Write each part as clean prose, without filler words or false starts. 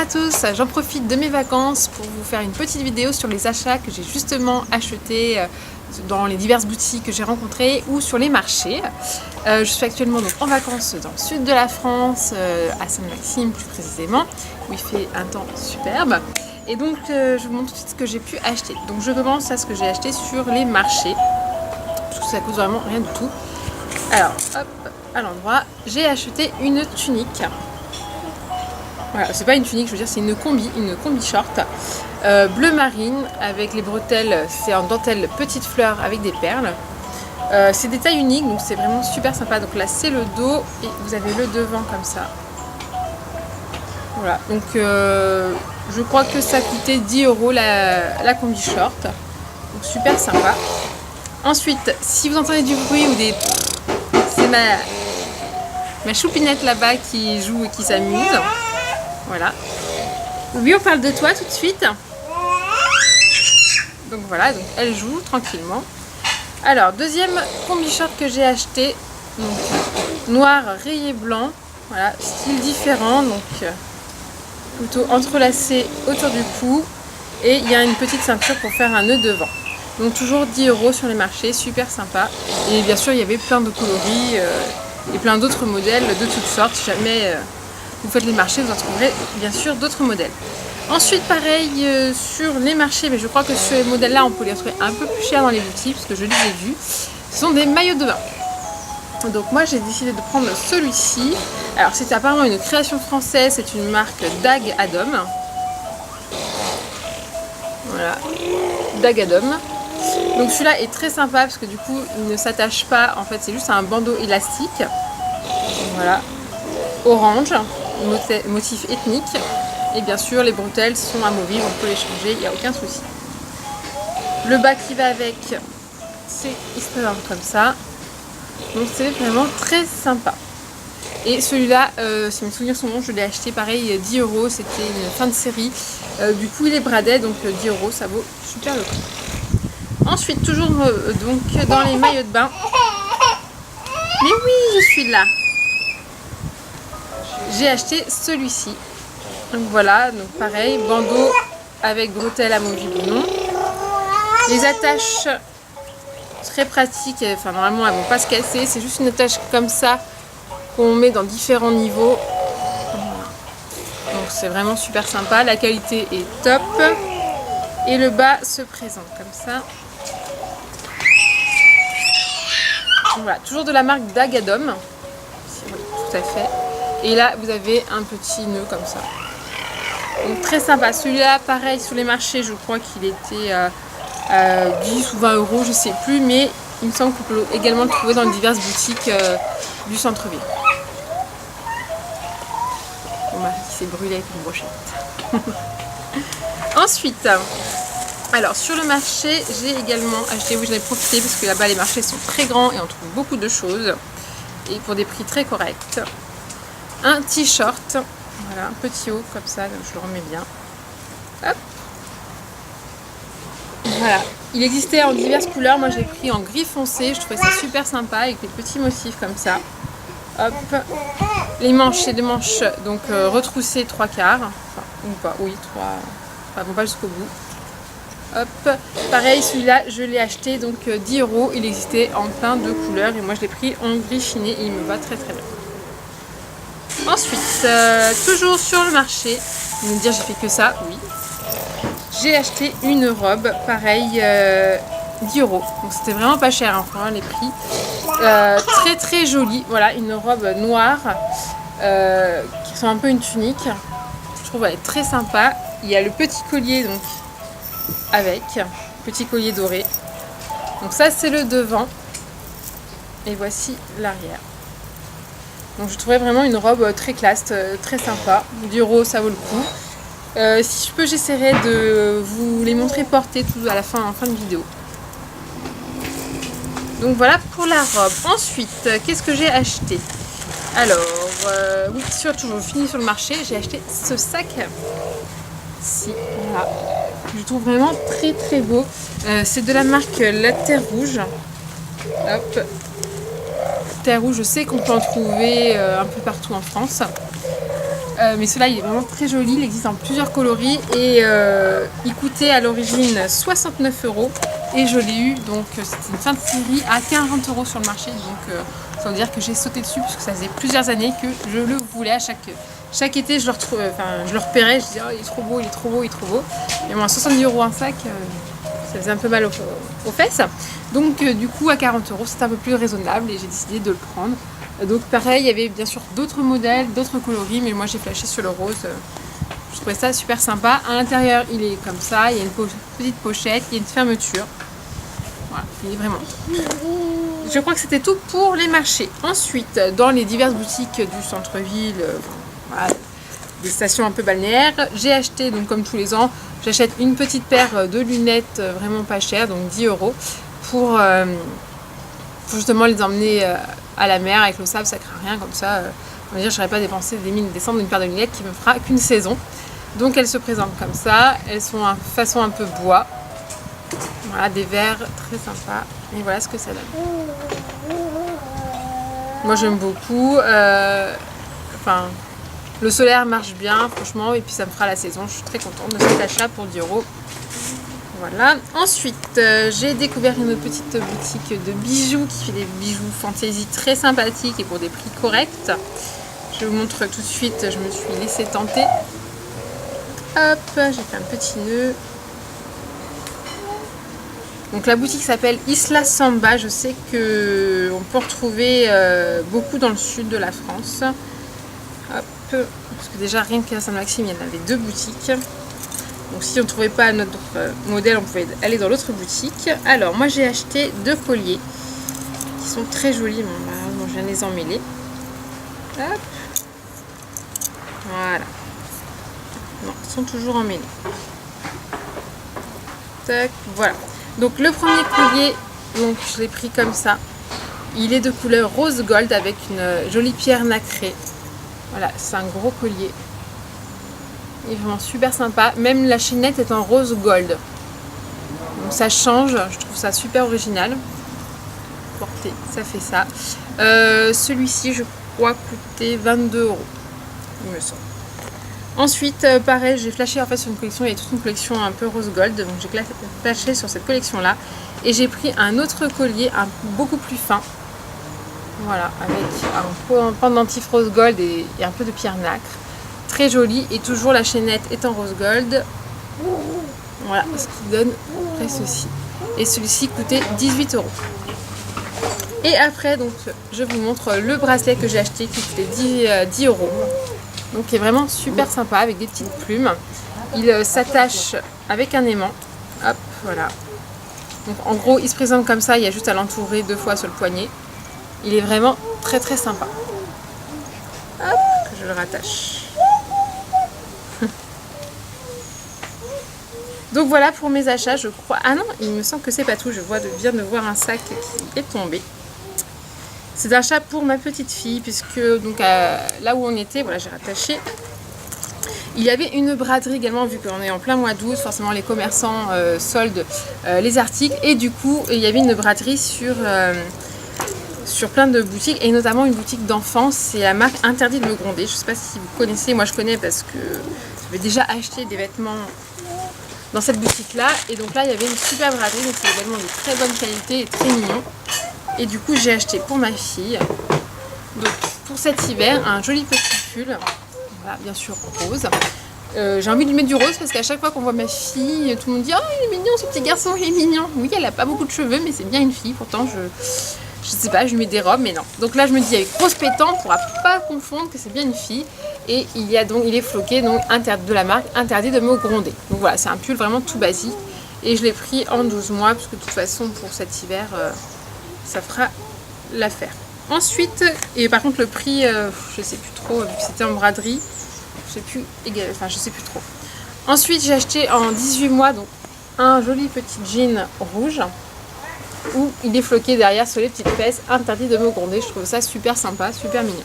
tous, j'en profite de mes vacances pour vous faire une petite vidéo sur les achats que j'ai justement achetés dans les diverses boutiques que j'ai rencontrées ou sur les marchés. Je suis actuellement donc en vacances dans le sud de la France, à Saint-Maxime plus précisément, où il fait un temps superbe. Et donc je vous montre tout de suite ce que j'ai pu acheter. Donc je commence à ce que j'ai acheté sur les marchés, parce que ça coûte vraiment rien du tout. Alors hop, à l'endroit, j'ai acheté une tunique. Voilà, c'est pas une tunique, je veux dire c'est une combi short bleu marine avec les bretelles, c'est en dentelle petite fleur avec des perles. C'est des tailles uniques, donc c'est vraiment super sympa. Donc là c'est le dos et vous avez le devant comme ça. Voilà, donc je crois que ça coûtait 10 € la combi short, donc super sympa. Ensuite, si vous entendez du bruit ou des... c'est ma choupinette là-bas qui joue et qui s'amuse. Voilà. Oui, on parle de toi tout de suite. Donc voilà, donc elle joue tranquillement. Alors, deuxième combi short que j'ai acheté, donc noir rayé blanc. Voilà, style différent, donc plutôt entrelacé autour du cou. Et il y a une petite ceinture pour faire un nœud devant. Donc toujours 10 € sur les marchés, super sympa. Et bien sûr, il y avait plein de coloris et plein d'autres modèles de toutes sortes. Si jamais vous faites les marchés, vous en trouverez bien sûr d'autres modèles. Ensuite, pareil sur les marchés, mais je crois que sur les modèles-là, on peut les retrouver un peu plus chers dans les boutiques, parce que je les ai vus. Ce sont des maillots de bain. Donc moi, j'ai décidé de prendre celui-ci. Alors, c'est apparemment une création française, c'est une marque Dag Adam. Voilà, Dag Adam. Donc celui-là est très sympa, parce que du coup, il ne s'attache pas. En fait, c'est juste un bandeau élastique. Voilà, orange, motif ethnique. Et bien sûr, les bretelles sont amovibles, on peut les changer, il n'y a aucun souci. Le bas qui va avec, c'est il se présente comme ça. Donc c'est vraiment très sympa. Et celui-là, si mes souvenirs sont bons, je l'ai acheté pareil 10 €, c'était une fin de série. Du coup, il est bradé, donc 10 €, ça vaut super le coup. Ensuite, toujours donc dans les maillots de bain. Mais oui, je suis là. J'ai acheté celui-ci. Donc voilà, donc pareil, bandeau avec bretelles amovibles ou non. Les attaches très pratiques, enfin normalement elles vont pas se casser, c'est juste une attache comme ça qu'on met dans différents niveaux. Donc c'est vraiment super sympa, la qualité est top. Et le bas se présente comme ça. Donc voilà, toujours de la marque Dag Adam. Oui, tout à fait. Et là vous avez un petit nœud comme ça. Donc très sympa, celui-là pareil sur les marchés, je crois qu'il était à 10 ou 20 €, je sais plus, mais il me semble qu'on peut également le trouver dans les diverses boutiques du centre-ville. Bon bah, il s'est brûlé avec une brochette. Ensuite, alors sur le marché, j'ai également acheté, oui j'en ai profité parce que là-bas les marchés sont très grands et on trouve beaucoup de choses et pour des prix très corrects. Un t-shirt. Voilà, un petit haut comme ça, donc je le remets bien. Hop. Voilà, il existait en diverses couleurs, moi j'ai pris en gris foncé, je trouvais ça super sympa avec des petits motifs comme ça. Hop. Les manches, c'est des manches donc retroussées 3/4, enfin, ou pas, oui, 3, enfin bon pas jusqu'au bout. Hop, pareil celui-là je l'ai acheté donc 10 €, il existait en plein de couleurs et moi je l'ai pris en gris chiné et il me va très très bien. Ensuite, toujours sur le marché, vous me dire j'ai fait que ça, oui. J'ai acheté une robe, pareil, 10 €. Donc c'était vraiment pas cher, hein, vraiment les prix. Très très jolie, voilà, une robe noire qui ressemble un peu à une tunique. Je trouve elle est très sympa. Il y a le petit collier donc avec, petit collier doré. Donc ça c'est le devant. Et voici l'arrière. Donc je trouvais vraiment une robe très classe, très sympa. 10 € ça vaut le coup. Si je peux, j'essaierai de vous les montrer portées tout à la fin, en fin de vidéo. Donc voilà pour la robe. Ensuite, qu'est-ce que j'ai acheté? Alors, oui, toujours fini sur le marché, j'ai acheté ce sac. Si, voilà. Je le trouve vraiment très très beau. C'est de la marque La Terre Rouge. Hop. Terre Rouge, je sais qu'on peut en trouver un peu partout en France. mais celui-là il est vraiment très joli, il existe en plusieurs coloris et il coûtait à l'origine 69 € et je l'ai eu, donc c'était une fin de série à 40 € sur le marché, donc ça veut dire que j'ai sauté dessus puisque ça faisait plusieurs années que je le voulais. À chaque été je le retrouvais, je le repérais, je disais oh, il est trop beau, il est trop beau, il est trop beau, et moi 70 € un sac, ça faisait un peu mal aux fesses, donc du coup à 40 € c'était un peu plus raisonnable et j'ai décidé de le prendre. Donc pareil, il y avait bien sûr d'autres modèles, d'autres coloris, mais moi j'ai flashé sur le rose. Je trouvais ça super sympa. À l'intérieur, il est comme ça, il y a une petite pochette, il y a une fermeture. Voilà, il est vraiment. Je crois que c'était tout pour les marchés. Ensuite, dans les diverses boutiques du centre-ville, voilà, des stations un peu balnéaires, j'ai acheté, donc comme tous les ans, j'achète une petite paire de lunettes vraiment pas chères, donc 10 € pour justement les emmener à la mer avec le sable, ça craint rien comme ça. On va dire, je n'aurais pas dépensé des mines des cents d'une paire de lunettes qui me fera qu'une saison. Donc elles se présentent comme ça, elles sont en façon un peu bois. Voilà, des verres très sympas. Et voilà ce que ça donne. Moi j'aime beaucoup. Le solaire marche bien, franchement, et puis ça me fera la saison. Je suis très contente de cet achat pour 10 €. Voilà. Ensuite, j'ai découvert une petite boutique de bijoux qui fait des bijoux fantaisie très sympathiques et pour des prix corrects. Je vous montre tout de suite, je me suis laissée tenter. Hop, j'ai fait un petit nœud. Donc la boutique s'appelle Isla Samba. Je sais qu'on peut retrouver beaucoup dans le sud de la France. Hop, parce que déjà rien qu'à Saint-Maxime, il y en avait 2 boutiques. Donc si on ne trouvait pas notre modèle, on pouvait aller dans l'autre boutique. Alors moi j'ai acheté 2 colliers qui sont très jolis. Bon, je viens de les emmêler. Hop. Voilà. Non, ils sont toujours emmêlés. Tac, voilà. Donc le premier collier, donc je l'ai pris comme ça. Il est de couleur rose gold avec une jolie pierre nacrée. Voilà, c'est un gros collier. Il est vraiment super sympa. Même la chaînette est en rose gold. Donc ça change, je trouve ça super original. Porté, ça fait ça. Celui-ci, je crois, coûtait 22 €, il me semble. Ensuite, pareil, j'ai flashé en fait sur une collection, il y a toute une collection un peu rose gold, donc j'ai flashé sur cette collection-là. Et j'ai pris un autre collier, beaucoup plus fin. Voilà, avec un pendentif rose gold et un peu de pierre nacre. Très joli, et toujours la chaînette est en rose gold. Voilà ce qui donne après ceci. Et celui-ci coûtait 18 €. Et après, donc, je vous montre le bracelet que j'ai acheté qui coûtait 10 €. Donc il est vraiment super sympa avec des petites plumes. Il s'attache avec un aimant. Hop, voilà. Donc en gros, il se présente comme ça, il y a juste à l'entourer 2 fois sur le poignet. Il est vraiment très très sympa. Hop, que je le rattache. Donc voilà pour mes achats, je crois. Ah non, il me semble que c'est pas tout. Je viens de voir un sac qui est tombé. C'est un chat pour ma petite fille, puisque donc là où on était, voilà, j'ai rattaché. Il y avait une braderie également, vu qu'on est en plein mois d'août, forcément les commerçants soldent les articles. Et du coup, il y avait une braderie sur plein de boutiques, et notamment une boutique d'enfants. C'est la marque Interdit de me gronder. Je ne sais pas si vous connaissez, moi je connais parce que j'avais déjà acheté des vêtements dans cette boutique-là. Et donc là, il y avait une super braderie, donc c'est également de très bonne qualité et très mignon. Et du coup, j'ai acheté pour ma fille, donc pour cet hiver, un joli petit pull, voilà, bien sûr rose. J'ai envie de lui mettre du rose parce qu'à chaque fois qu'on voit ma fille, tout le monde dit « Oh, il est mignon, ce petit garçon, il est mignon !» Oui, elle n'a pas beaucoup de cheveux, mais c'est bien une fille. Pourtant, je sais pas, je lui mets des robes, mais non. Donc là, je me dis avec rose pétant, on ne pourra pas confondre que c'est bien une fille. Et il est floqué, donc de la marque Interdit de me gronder. Donc voilà, c'est un pull vraiment tout basique. Et je l'ai pris en 12 mois, parce que de toute façon, pour cet hiver, ça fera l'affaire. Ensuite, et par contre le prix, je sais plus trop, vu que c'était en braderie, je sais plus trop. Ensuite, j'ai acheté en 18 mois donc un joli petit jean rouge où il est floqué derrière sur les petites fesses, Interdit de me gronder. Je trouve ça super sympa, super mignon.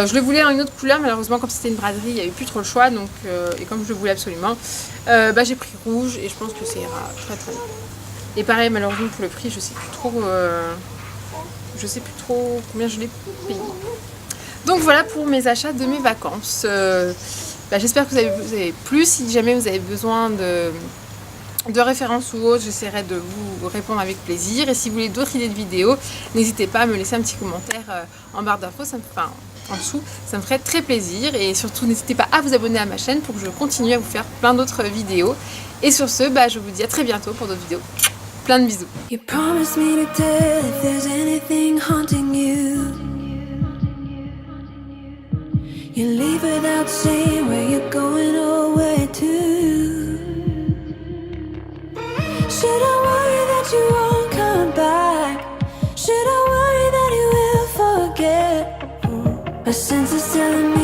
Je le voulais en une autre couleur, malheureusement comme c'était une braderie, il n'y avait plus trop le choix, donc, et comme je le voulais absolument, j'ai pris rouge et je pense que ça ira très très bien. Et pareil, malheureusement pour le prix, je sais plus trop combien je l'ai payé. Donc voilà pour mes achats de mes vacances. J'espère que vous avez plu. Si jamais vous avez besoin de références ou autres, j'essaierai de vous répondre avec plaisir. Et si vous voulez d'autres idées de vidéos, n'hésitez pas à me laisser un petit commentaire en barre d'infos, en dessous, ça me ferait très plaisir. Et surtout, n'hésitez pas à vous abonner à ma chaîne pour que je continue à vous faire plein d'autres vidéos. Et sur ce, je vous dis à très bientôt pour d'autres vidéos. Plein de bisous. You promised me to tell if there's anything haunting you. You leave without saying where you're going or where to. Should I worry that you won't come back? Should I worry that you will forget? My senses telling me